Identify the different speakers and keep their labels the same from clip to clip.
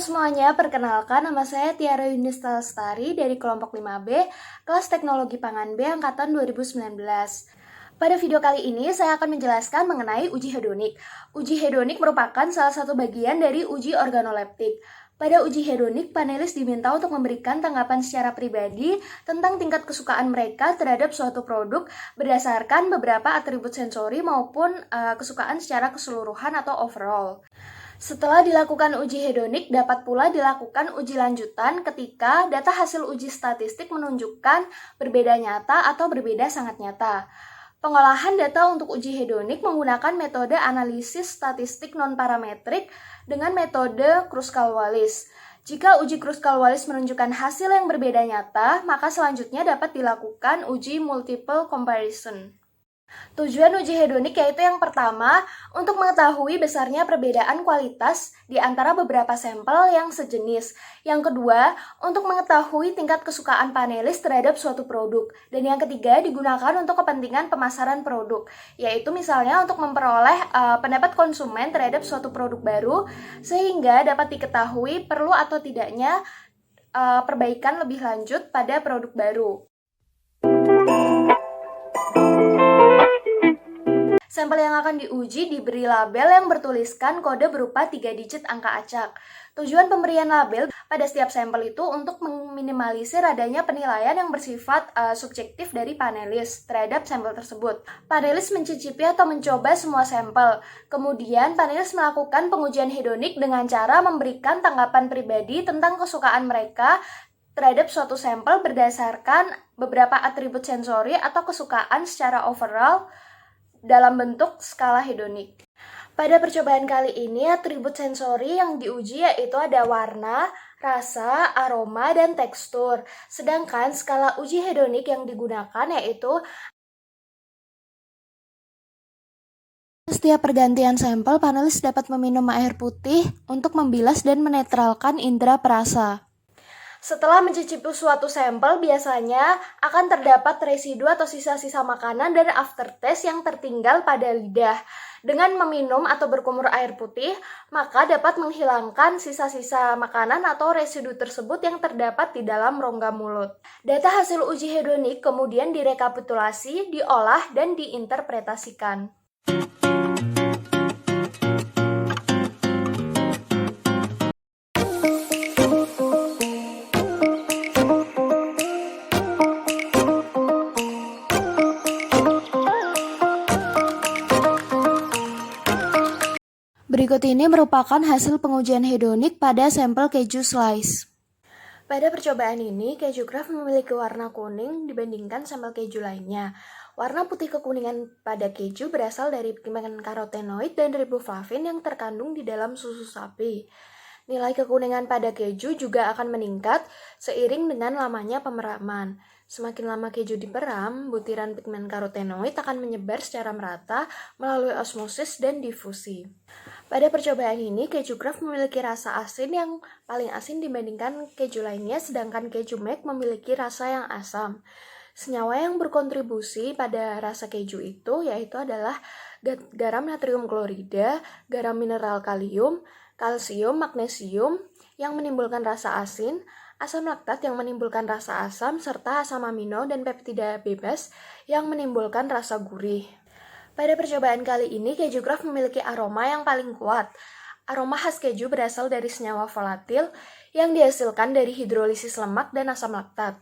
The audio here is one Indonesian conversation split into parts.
Speaker 1: semuanya, perkenalkan nama saya Tiara Yunista Lestari dari kelompok 5B, kelas Teknologi Pangan B angkatan 2019. Pada video kali ini saya akan menjelaskan mengenai uji hedonik. Uji hedonik merupakan salah satu bagian dari uji organoleptik. Pada uji hedonik, panelis diminta untuk memberikan tanggapan secara pribadi tentang tingkat kesukaan mereka terhadap suatu produk berdasarkan beberapa atribut sensori maupun kesukaan secara keseluruhan atau overall. Setelah dilakukan uji hedonik, dapat pula dilakukan uji lanjutan ketika data hasil uji statistik menunjukkan berbeda nyata atau berbeda sangat nyata. Pengolahan data untuk uji hedonik menggunakan metode analisis statistik non-parametrik dengan metode Kruskal-Wallis. Jika uji Kruskal-Wallis menunjukkan hasil yang berbeda nyata, maka selanjutnya dapat dilakukan uji multiple comparison. Tujuan uji hedonik yaitu yang pertama, untuk mengetahui besarnya perbedaan kualitas di antara beberapa sampel yang sejenis. Yang kedua, untuk mengetahui tingkat kesukaan panelis terhadap suatu produk. Dan yang ketiga, digunakan untuk kepentingan pemasaran produk, yaitu misalnya untuk memperoleh pendapat konsumen terhadap suatu produk baru, sehingga dapat diketahui perlu atau tidaknya perbaikan lebih lanjut pada produk baru. Sampel yang akan diuji diberi label yang bertuliskan kode berupa 3 digit angka acak. Tujuan pemberian label pada setiap sampel itu untuk meminimalisir adanya penilaian yang bersifat subjektif dari panelis terhadap sampel tersebut. Panelis mencicipi atau mencoba semua sampel. Kemudian panelis melakukan pengujian hedonik dengan cara memberikan tanggapan pribadi tentang kesukaan mereka terhadap suatu sampel berdasarkan beberapa atribut sensori atau kesukaan secara overall dalam bentuk skala hedonik. Pada percobaan kali ini, atribut sensori yang diuji yaitu ada warna, rasa, aroma, dan tekstur. Sedangkan skala uji hedonik yang digunakan yaitu setiap pergantian sampel, panelis dapat meminum air putih untuk membilas dan menetralkan indera perasa. Setelah mencicipi suatu sampel, biasanya akan terdapat residu atau sisa-sisa makanan dan aftertaste yang tertinggal pada lidah. Dengan meminum atau berkumur air putih, maka dapat menghilangkan sisa-sisa makanan atau residu tersebut yang terdapat di dalam rongga mulut. Data hasil uji hedonik kemudian direkapitulasi, diolah, dan diinterpretasikan. Berikut ini merupakan hasil pengujian hedonik pada sampel keju slice. Pada percobaan ini, keju Kraft memiliki warna kuning dibandingkan sampel keju lainnya. Warna putih kekuningan pada keju berasal dari pigmen karotenoid dan riboflavin yang terkandung di dalam susu sapi. Nilai kekuningan pada keju juga akan meningkat seiring dengan lamanya pemeraman. Semakin lama keju diperam, butiran pigmen karotenoid akan menyebar secara merata melalui osmosis dan difusi. Pada percobaan ini, keju Kraft memiliki rasa asin yang paling asin dibandingkan keju lainnya, sedangkan keju Mac memiliki rasa yang asam. Senyawa yang berkontribusi pada rasa keju itu yaitu adalah garam natrium klorida, garam mineral kalium, kalsium, magnesium yang menimbulkan rasa asin, asam laktat yang menimbulkan rasa asam, serta asam amino dan peptida bebas yang menimbulkan rasa gurih. Pada percobaan kali ini, keju Kraft memiliki aroma yang paling kuat. Aroma khas keju berasal dari senyawa volatil yang dihasilkan dari hidrolisis lemak dan asam laktat.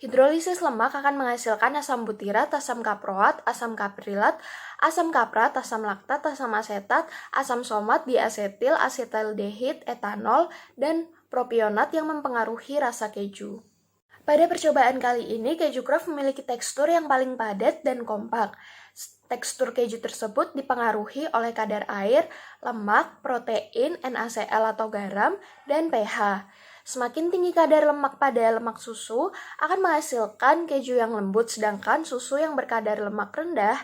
Speaker 1: Hidrolisis lemak akan menghasilkan asam butirat, asam kaproat, asam kaprilat, asam kaprat, asam laktat, asam asetat, asam somat, diasetil, asetaldehid, etanol, dan propionat yang mempengaruhi rasa keju. Pada percobaan kali ini, keju Kraft memiliki tekstur yang paling padat dan kompak. Tekstur keju tersebut dipengaruhi oleh kadar air, lemak, protein, NaCl atau garam, dan pH. Semakin tinggi kadar lemak pada lemak susu akan menghasilkan keju yang lembut, sedangkan susu yang berkadar lemak rendah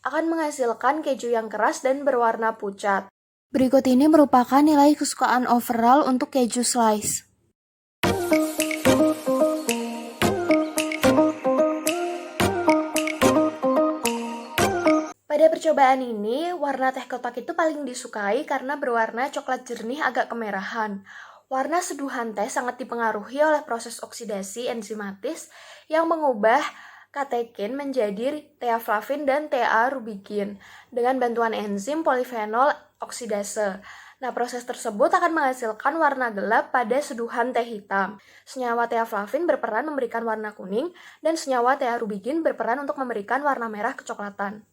Speaker 1: akan menghasilkan keju yang keras dan berwarna pucat. Berikut ini merupakan nilai kesukaan overall untuk keju slice. Pada percobaan ini, warna teh kotak itu paling disukai karena berwarna coklat jernih agak kemerahan. Warna seduhan teh sangat dipengaruhi oleh proses oksidasi enzimatis yang mengubah katekin menjadi teaflavin dan TA-rubikin dengan bantuan enzim polifenol oksidase. Nah, proses tersebut akan menghasilkan warna gelap pada seduhan teh hitam. Senyawa teaflavin berperan memberikan warna kuning dan senyawa TA-rubikin berperan untuk memberikan warna merah kecoklatan.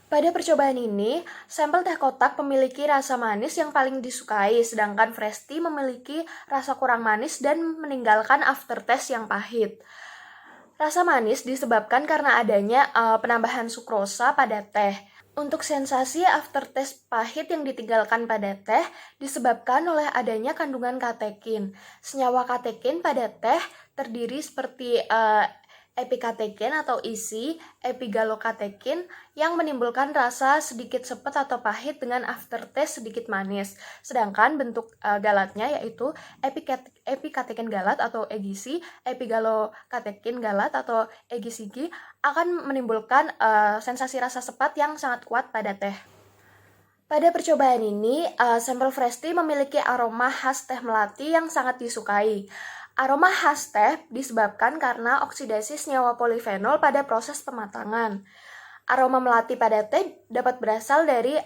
Speaker 1: Pada percobaan ini, sampel teh kotak memiliki rasa manis yang paling disukai, sedangkan fresh tea memiliki rasa kurang manis dan meninggalkan aftertaste yang pahit. Rasa manis disebabkan karena adanya penambahan sukrosa pada teh. Untuk sensasi aftertaste pahit yang ditinggalkan pada teh disebabkan oleh adanya kandungan katekin. Senyawa katekin pada teh terdiri seperti epikatekin atau isi, epigalokatekin yang menimbulkan rasa sedikit sepet atau pahit dengan aftertaste sedikit manis. Sedangkan bentuk galatnya yaitu epikatekin galat atau egisi, epigalokatekin galat atau egisigi akan menimbulkan sensasi rasa sepet yang sangat kuat pada teh. Pada percobaan ini, sampel fresh tea memiliki aroma khas teh melati yang sangat disukai. Aroma khas teh disebabkan karena oksidasi senyawa polifenol pada proses pematangan. Aroma melati pada teh dapat berasal dari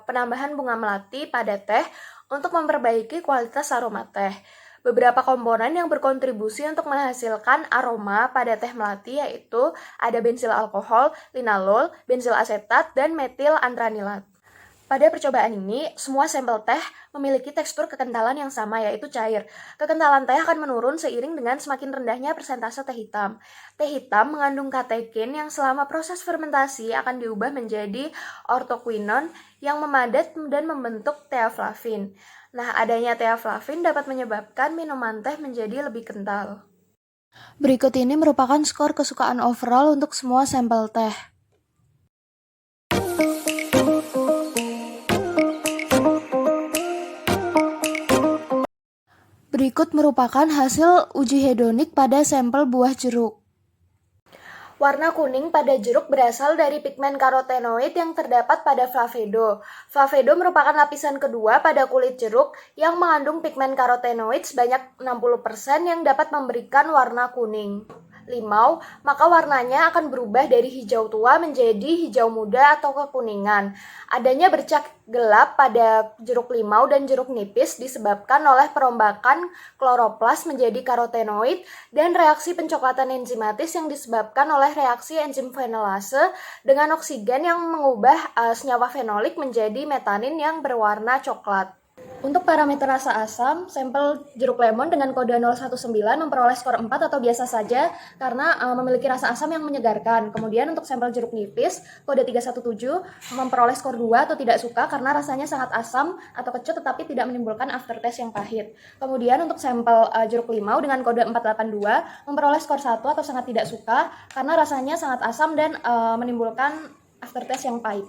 Speaker 1: penambahan bunga melati pada teh untuk memperbaiki kualitas aroma teh. Beberapa komponen yang berkontribusi untuk menghasilkan aroma pada teh melati yaitu ada bensil alkohol, linalol, bensil asetat, dan metil antranilat. Pada percobaan ini, semua sampel teh memiliki tekstur kekentalan yang sama, yaitu cair. Kekentalan teh akan menurun seiring dengan semakin rendahnya persentase teh hitam. Teh hitam mengandung katekin yang selama proses fermentasi akan diubah menjadi ortoquinon yang memadat dan membentuk teaflavin. Nah, adanya teaflavin dapat menyebabkan minuman teh menjadi lebih kental. Berikut ini merupakan skor kesukaan overall untuk semua sampel teh. Berikut merupakan hasil uji hedonik pada sampel buah jeruk. Warna kuning pada jeruk berasal dari pigmen karotenoid yang terdapat pada flavedo. Flavedo merupakan lapisan kedua pada kulit jeruk yang mengandung pigmen karotenoid sebanyak 60% yang dapat memberikan warna kuning. Limau, maka warnanya akan berubah dari hijau tua menjadi hijau muda atau kekuningan. Adanya bercak gelap pada jeruk limau dan jeruk nipis disebabkan oleh perombakan kloroplas menjadi karotenoid dan reaksi pencoklatan enzimatis yang disebabkan oleh reaksi enzim fenolase dengan oksigen yang mengubah senyawa fenolik menjadi metanin yang berwarna coklat. Untuk parameter rasa asam, sampel jeruk lemon dengan kode 019 memperoleh skor 4 atau biasa saja karena memiliki rasa asam yang menyegarkan. Kemudian untuk sampel jeruk nipis, kode 317 memperoleh skor 2 atau tidak suka karena rasanya sangat asam atau kecut tetapi tidak menimbulkan aftertaste yang pahit. Kemudian untuk sampel jeruk limau dengan kode 482 memperoleh skor 1 atau sangat tidak suka karena rasanya sangat asam dan menimbulkan aftertaste yang pahit.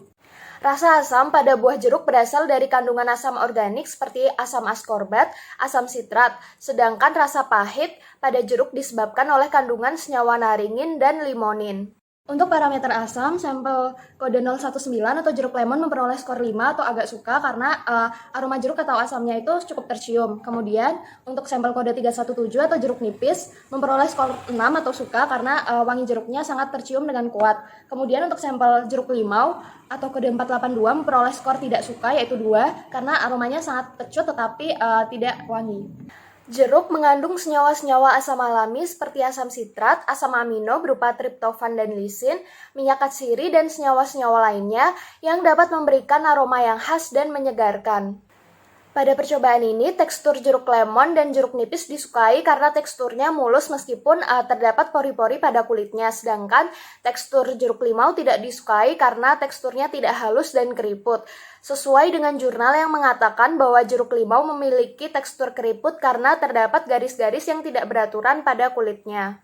Speaker 1: Rasa asam pada buah jeruk berasal dari kandungan asam organik seperti asam askorbat, asam sitrat, sedangkan rasa pahit pada jeruk disebabkan oleh kandungan senyawa naringin dan limonin. Untuk parameter asam, sampel kode 019 atau jeruk lemon memperoleh skor 5 atau agak suka karena aroma jeruk atau asamnya itu cukup tercium. Kemudian untuk sampel kode 317 atau jeruk nipis memperoleh skor 6 atau suka karena wangi jeruknya sangat tercium dengan kuat. Kemudian untuk sampel jeruk limau atau kode 482 memperoleh skor tidak suka yaitu 2 karena aromanya sangat kecut tetapi tidak wangi. Jeruk mengandung senyawa-senyawa asam alami seperti asam sitrat, asam amino berupa triptofan dan lisin, minyak katsiri, dan senyawa-senyawa lainnya yang dapat memberikan aroma yang khas dan menyegarkan. Pada percobaan ini, tekstur jeruk lemon dan jeruk nipis disukai karena teksturnya mulus meskipun terdapat pori-pori pada kulitnya, sedangkan tekstur jeruk limau tidak disukai karena teksturnya tidak halus dan keriput. Sesuai dengan jurnal yang mengatakan bahwa jeruk limau memiliki tekstur keriput karena terdapat garis-garis yang tidak beraturan pada kulitnya.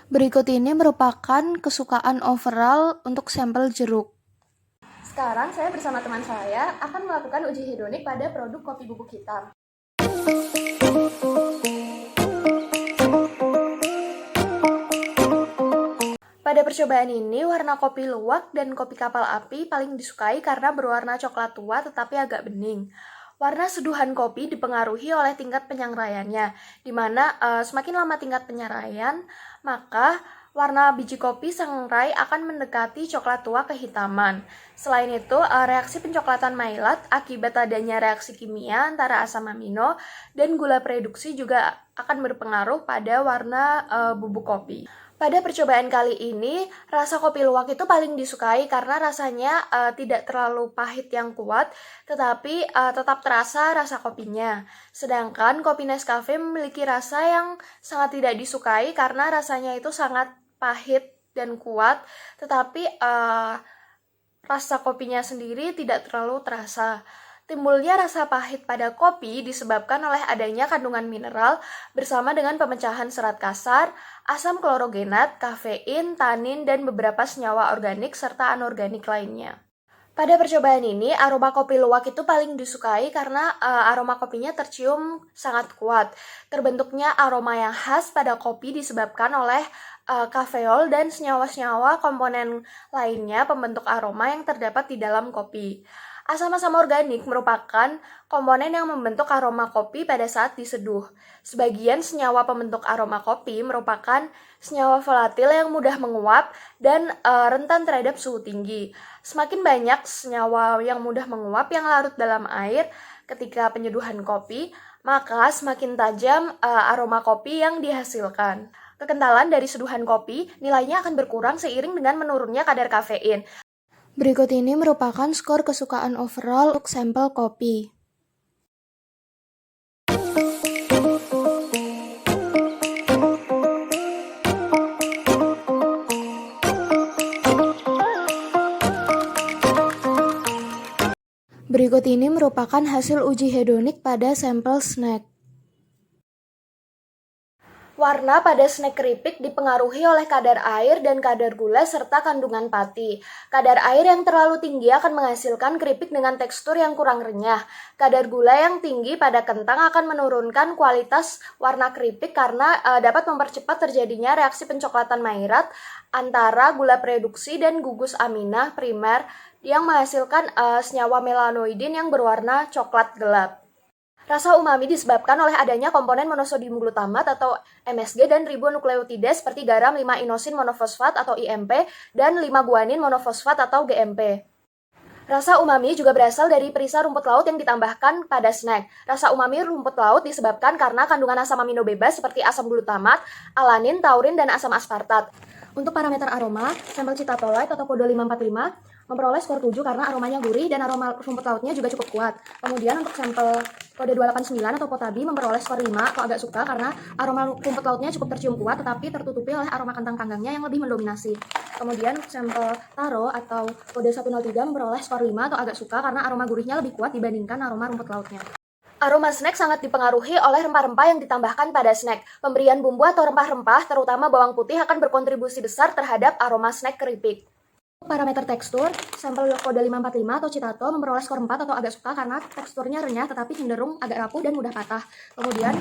Speaker 1: Berikut ini merupakan kesukaan overall untuk sampel jeruk. Sekarang saya bersama teman saya akan melakukan uji hedonik pada produk kopi bubuk hitam. Pada percobaan ini, warna kopi luwak dan kopi kapal api paling disukai karena berwarna coklat tua tetapi agak bening. Warna seduhan kopi dipengaruhi oleh tingkat penyangraiannya, di mana semakin lama tingkat penyangraian, maka warna biji kopi sangrai akan mendekati coklat tua kehitaman. Selain itu, reaksi pencoklatan mailat akibat adanya reaksi kimia antara asam amino dan gula reduksi juga akan berpengaruh pada warna bubuk kopi. Pada percobaan kali ini, rasa kopi luwak itu paling disukai karena rasanya tidak terlalu pahit yang kuat, tetapi tetap terasa rasa kopinya. Sedangkan kopi Nescafe memiliki rasa yang sangat tidak disukai karena rasanya itu sangat pahit dan kuat, tetapi rasa kopinya sendiri tidak terlalu terasa. Timbulnya rasa pahit pada kopi disebabkan oleh adanya kandungan mineral bersama dengan pemecahan serat kasar, asam klorogenat, kafein, tanin, dan beberapa senyawa organik serta anorganik lainnya. Pada percobaan ini, aroma kopi luwak itu paling disukai karena aroma kopinya tercium sangat kuat. Terbentuknya aroma yang khas pada kopi disebabkan oleh kafeol dan senyawa-senyawa komponen lainnya pembentuk aroma yang terdapat di dalam kopi. Asam-asam organik merupakan komponen yang membentuk aroma kopi pada saat diseduh. Sebagian senyawa pembentuk aroma kopi merupakan senyawa volatil yang mudah menguap dan rentan terhadap suhu tinggi. Semakin banyak senyawa yang mudah menguap yang larut dalam air ketika penyeduhan kopi, maka semakin tajam aroma kopi yang dihasilkan. Kekentalan dari seduhan kopi nilainya akan berkurang seiring dengan menurunnya kadar kafein. Berikut ini merupakan skor kesukaan overall untuk sampel kopi. Berikut ini merupakan hasil uji hedonik pada sampel snack. Warna pada snack keripik dipengaruhi oleh kadar air dan kadar gula serta kandungan pati. Kadar air yang terlalu tinggi akan menghasilkan keripik dengan tekstur yang kurang renyah. Kadar gula yang tinggi pada kentang akan menurunkan kualitas warna keripik karena dapat mempercepat terjadinya reaksi pencoklatan mairat antara gula reduksi dan gugus aminah primer yang menghasilkan senyawa melanoidin yang berwarna coklat gelap. Rasa umami disebabkan oleh adanya komponen monosodium glutamat atau MSG dan ribonukleotida seperti garam 5-inosin monofosfat atau IMP dan 5-guanin monofosfat atau GMP. Rasa umami juga berasal dari perisa rumput laut yang ditambahkan pada snack. Rasa umami rumput laut disebabkan karena kandungan asam amino bebas seperti asam glutamat, alanin, taurin, dan asam aspartat. Untuk parameter aroma, sampel Citatolite atau kode 545 memperoleh skor 7 karena aromanya gurih dan aroma rumput lautnya juga cukup kuat. Kemudian untuk sampel kode 289 atau Potabi memperoleh skor 5 atau agak suka karena aroma rumput lautnya cukup tercium kuat tetapi tertutupi oleh aroma kentang panggangnya yang lebih mendominasi. Kemudian untuk sampel Taro atau kode 103 memperoleh skor 5 atau agak suka karena aroma gurihnya lebih kuat dibandingkan aroma rumput lautnya. Aroma snack sangat dipengaruhi oleh rempah-rempah yang ditambahkan pada snack. Pemberian bumbu atau rempah-rempah, terutama bawang putih, akan berkontribusi besar terhadap aroma snack keripik. Parameter tekstur, sampel kode 545 atau Citato memperoleh skor 4 atau agak suka karena teksturnya renyah tetapi cenderung agak rapuh dan mudah patah. Kemudian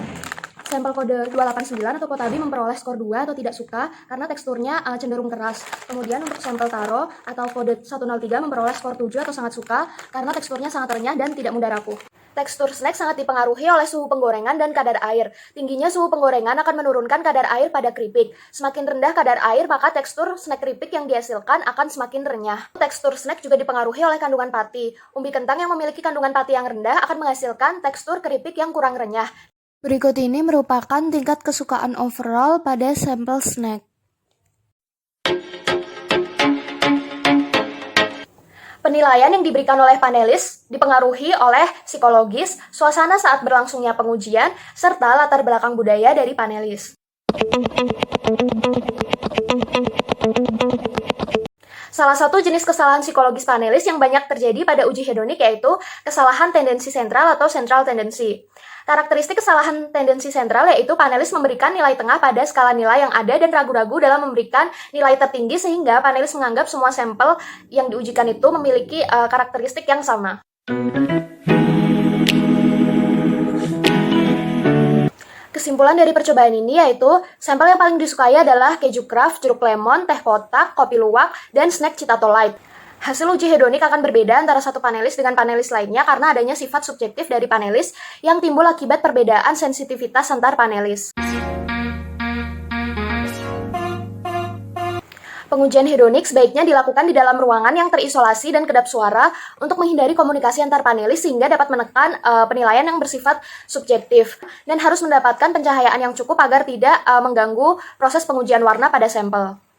Speaker 1: sampel kode 289 atau Potabi memperoleh skor 2 atau tidak suka karena teksturnya cenderung keras. Kemudian untuk sampel Taro atau kode 103 memperoleh skor 7 atau sangat suka karena teksturnya sangat renyah dan tidak mudah rapuh. Tekstur snack sangat dipengaruhi oleh suhu penggorengan dan kadar air. Tingginya suhu penggorengan akan menurunkan kadar air pada keripik. Semakin rendah kadar air, maka tekstur snack keripik yang dihasilkan akan semakin renyah. Tekstur snack juga dipengaruhi oleh kandungan pati. Umbi kentang yang memiliki kandungan pati yang rendah akan menghasilkan tekstur keripik yang kurang renyah. Berikut ini merupakan tingkat kesukaan overall pada sampel snack. Penilaian yang diberikan oleh panelis dipengaruhi oleh psikologis, suasana saat berlangsungnya pengujian, serta latar belakang budaya dari panelis. Salah satu jenis kesalahan psikologis panelis yang banyak terjadi pada uji hedonik yaitu kesalahan tendensi sentral atau central tendency. Karakteristik kesalahan tendensi sentral yaitu panelis memberikan nilai tengah pada skala nilai yang ada dan ragu-ragu dalam memberikan nilai tertinggi sehingga panelis menganggap semua sampel yang diujikan itu memiliki karakteristik yang sama. Kesimpulan dari percobaan ini yaitu sampel yang paling disukai adalah keju Kraft, jeruk lemon, teh kotak, kopi luwak, dan snack Citatolite. Hasil uji hedonik akan berbeda antara satu panelis dengan panelis lainnya karena adanya sifat subjektif dari panelis yang timbul akibat perbedaan sensitivitas antar panelis. Pengujian hedonik sebaiknya dilakukan di dalam ruangan yang terisolasi dan kedap suara untuk menghindari komunikasi antar panelis sehingga dapat menekan penilaian yang bersifat subjektif dan harus mendapatkan pencahayaan yang cukup agar tidak mengganggu proses pengujian warna pada sampel.